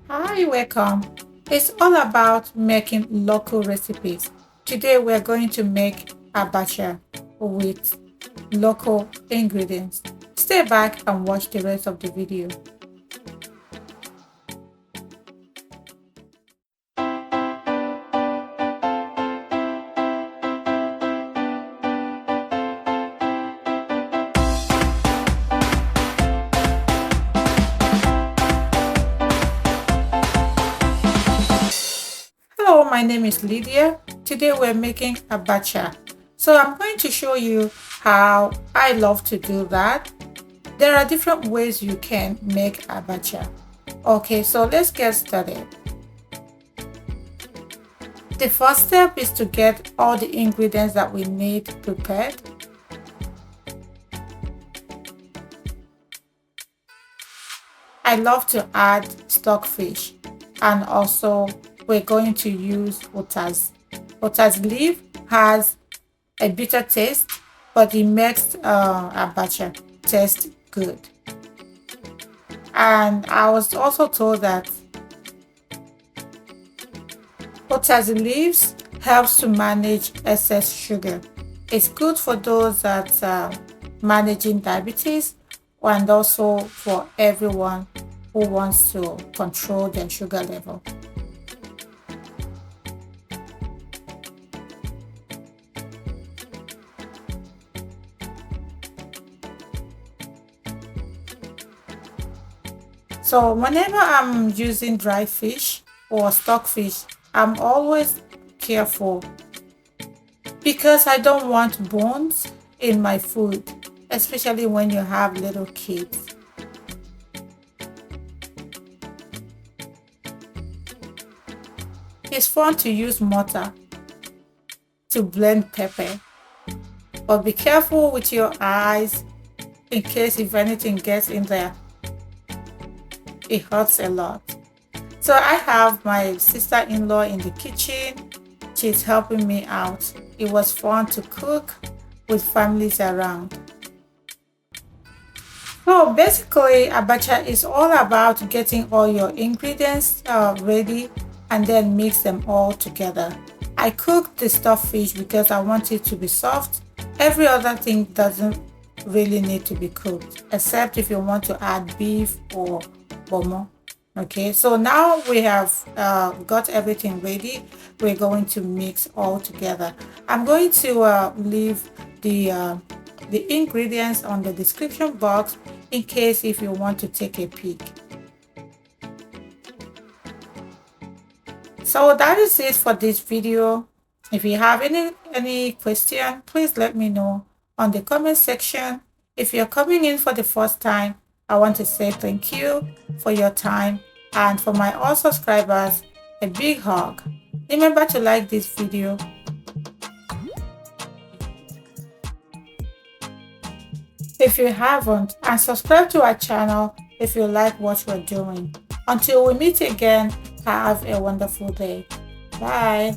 Hi, welcome. It's all about making local recipes. Today we're going to make abacha with local ingredients. Stay back and watch the rest of the video. Hello, my name is Lydia. Today we're making abacha. So I'm going to show you how I love to do that. There are different ways you can make abacha. Okay, so let's get started. The first step is to get all the ingredients that we need prepared. I love to add stockfish, and also we're going to use potash. Potash leaf has a bitter taste, but it makes abacha taste good. And I was also told that potash leaves helps to manage excess sugar. It's good for those that are managing diabetes and also for everyone who wants to control their sugar level. So whenever I'm using dry fish or stockfish, I'm always careful because I don't want bones in my food, especially when you have little kids. It's fun to use mortar to blend pepper, but be careful with your eyes in case if anything gets in there. It hurts a lot. So I have my sister-in-law in the kitchen. She's helping me out. It was fun to cook with families around. So basically, abacha is all about getting all your ingredients ready and then mix them all together. I cooked the stuffed fish because I want it to be soft. Every other thing doesn't really need to be cooked, except if you want to add beef or bomo. Okay, so now we have got everything ready. We're going to mix all together. I'm going to leave the ingredients on the description box in case if you want to take a peek. So that is it for this video. If you have any question, please let me know on the comment section. If you're coming in for the first time, I want to say thank you for your time, and for my all subscribers, a big hug. Remember to like this video. If you haven't, and subscribe to our channel if you like what we're doing. Until we meet again, have a wonderful day. Bye.